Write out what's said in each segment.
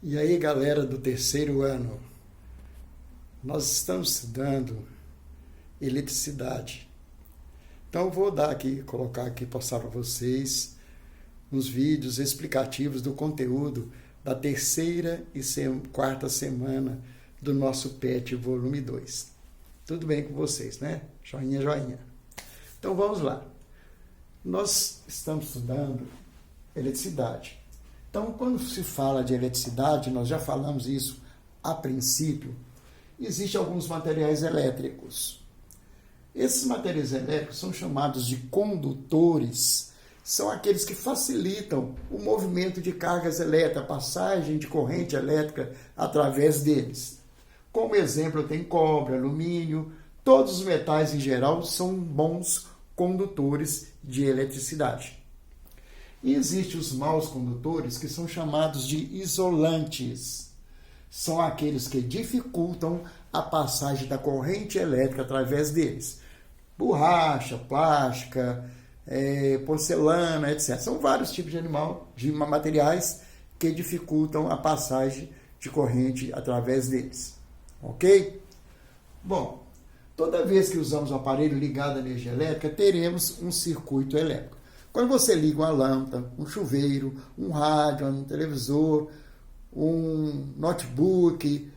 E aí, galera do terceiro ano, nós estamos estudando eletricidade. Então, eu vou colocar aqui, passar para vocês uns vídeos explicativos do conteúdo da terceira e quarta semana do nosso PET volume 2. Tudo bem com vocês, né? Joinha, joinha. Então, vamos lá. Nós estamos estudando eletricidade. Então, quando se fala de eletricidade, nós já falamos isso a princípio, existem alguns materiais elétricos. Esses materiais elétricos são chamados de condutores, são aqueles que facilitam o movimento de cargas elétricas, a passagem de corrente elétrica através deles. Como exemplo, eu tenho cobre, alumínio, todos os metais em geral são bons condutores de eletricidade. E existem os maus condutores, que são chamados de isolantes. São aqueles que dificultam a passagem da corrente elétrica através deles. Borracha, plástica, porcelana, etc. São vários tipos de materiais que dificultam a passagem de corrente através deles. Ok? Bom, toda vez que usamos o aparelho ligado à energia elétrica, teremos um circuito elétrico. Quando você liga uma lâmpada, um chuveiro, um rádio, um televisor, um notebook,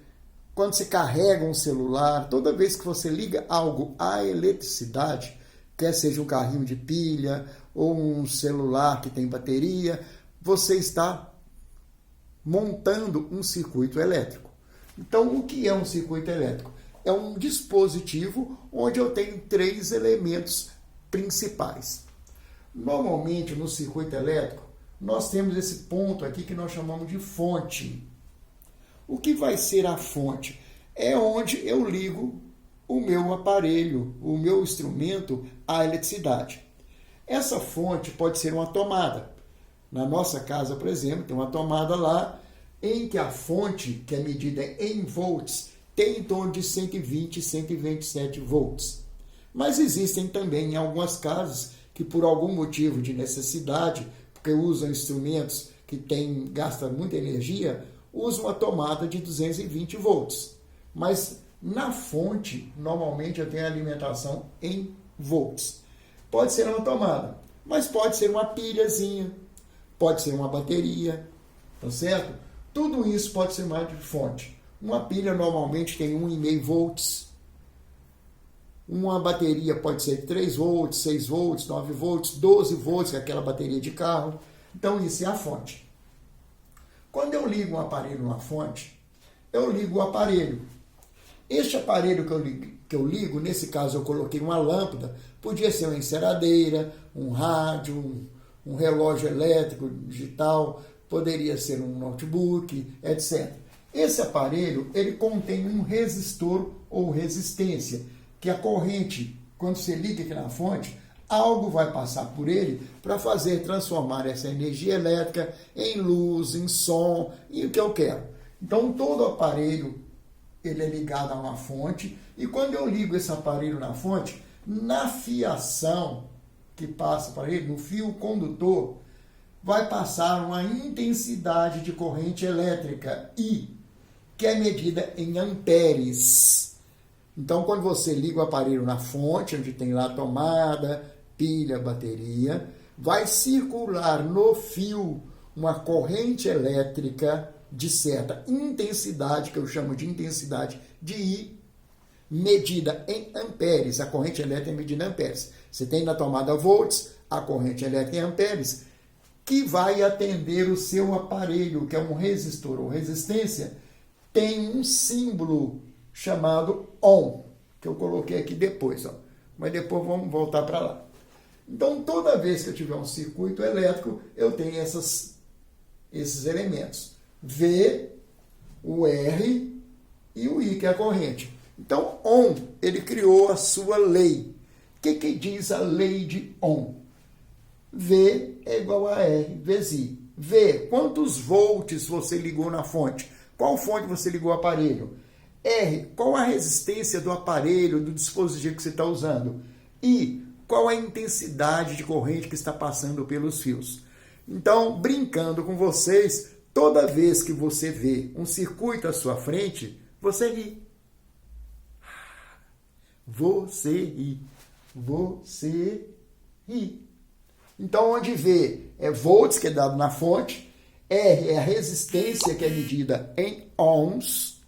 quando você carrega um celular, toda vez que você liga algo à eletricidade, quer seja um carrinho de pilha ou um celular que tem bateria, você está montando um circuito elétrico. Então, o que é um circuito elétrico? É um dispositivo onde eu tenho três elementos principais. Normalmente, no circuito elétrico, nós temos esse ponto aqui que nós chamamos de fonte. O que vai ser a fonte? É onde eu ligo o meu aparelho, o meu instrumento à eletricidade. Essa fonte pode ser uma tomada. Na nossa casa, por exemplo, tem uma tomada lá em que a fonte, que é medida em volts, tem em torno de 120 e 127 volts. Mas existem também, em algumas casas, que por algum motivo de necessidade, porque usam instrumentos que gastam muita energia, usam uma tomada de 220 volts. Mas na fonte, normalmente eu tenho alimentação em volts. Pode ser uma tomada, mas pode ser uma pilhazinha, pode ser uma bateria, tá certo? Tudo isso pode ser mais de fonte. Uma pilha normalmente tem 1,5 volts. Uma bateria pode ser 3 volts, 6 volts, 9 volts, 12 volts, que é aquela bateria de carro. Então, isso é a fonte. Quando eu ligo um aparelho na fonte, eu ligo o aparelho. Este aparelho que eu ligo, nesse caso eu coloquei uma lâmpada, podia ser uma enceradeira, um rádio, um relógio elétrico digital, poderia ser um notebook, etc. Esse aparelho, ele contém um resistor ou resistência, que a corrente, quando você liga aqui na fonte, algo vai passar por ele para transformar essa energia elétrica em luz, em som, em o que eu quero. Então, todo aparelho ele é ligado a uma fonte, e quando eu ligo esse aparelho na fonte, na fiação que passa para ele, no fio condutor, vai passar uma intensidade de corrente elétrica, I, que é medida em amperes. Então, quando você liga o aparelho na fonte, onde tem lá tomada, pilha, bateria, vai circular no fio uma corrente elétrica de certa intensidade, que eu chamo de intensidade de I, medida em amperes. A corrente elétrica é medida em amperes. Você tem na tomada volts, a corrente elétrica em amperes, que vai atender o seu aparelho, que é um resistor ou resistência, tem um símbolo chamado ON, que eu coloquei aqui depois, ó. Mas depois vamos voltar para lá. Então, toda vez que eu tiver um circuito elétrico, eu tenho esses elementos. V, o R e o I, que é a corrente. Então, Ohm, ele criou a sua lei. O que diz a lei de Ohm? V é igual a R vezes I. V, quantos volts você ligou na fonte? Qual fonte você ligou o aparelho? R, qual a resistência do aparelho, do dispositivo que você está usando? I, qual a intensidade de corrente que está passando pelos fios? Então, brincando com vocês, toda vez que você vê um circuito à sua frente, você ri. Você ri. Você ri. Então, onde V é volts, que é dado na fonte, R é a resistência, que é medida em ohms,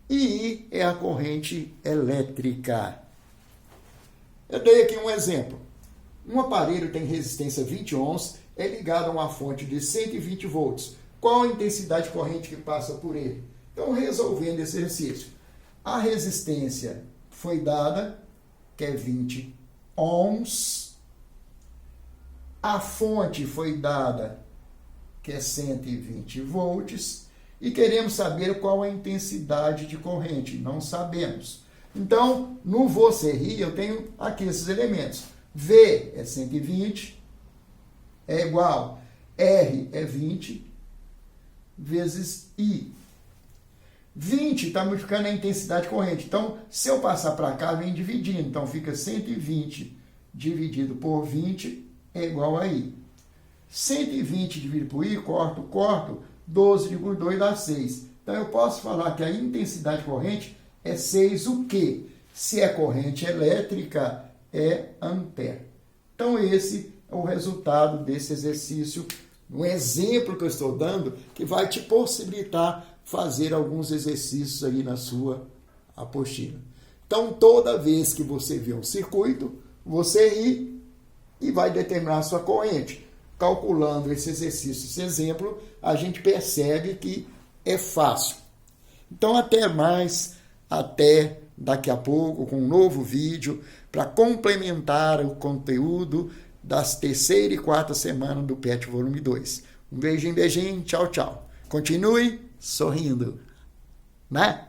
e I é a corrente elétrica. Eu dei aqui um exemplo. Um aparelho tem resistência 20 ohms, é ligado a uma fonte de 120 volts. Qual a intensidade de corrente que passa por ele? Então, resolvendo esse exercício, a resistência foi dada, que é 20 ohms. A fonte foi dada, que é 120 volts. E queremos saber qual a intensidade de corrente. Não sabemos. Então, no você ri, eu tenho aqui esses elementos. V é 120, é igual, R é 20, vezes I. 20 está multiplicando a intensidade de corrente. Então, se eu passar para cá, vem dividindo. Então, fica 120 dividido por 20 é igual a I. 120 dividido por I, corto, 12 dividido por 2 dá 6. Então, eu posso falar que a intensidade de corrente é 6 o quê? Se é corrente elétrica, é ampere. Então, esse é o resultado desse exercício, um exemplo que eu estou dando, que vai te possibilitar fazer alguns exercícios aí na sua apostila. Então, toda vez que você vê um circuito, você ri e vai determinar a sua corrente. Calculando esse exercício, esse exemplo, a gente percebe que é fácil. Então, até mais, até daqui a pouco com um novo vídeo para complementar o conteúdo das terceira e quarta semana do PET Volume 2. Um beijinho, tchau, tchau. Continue sorrindo, né?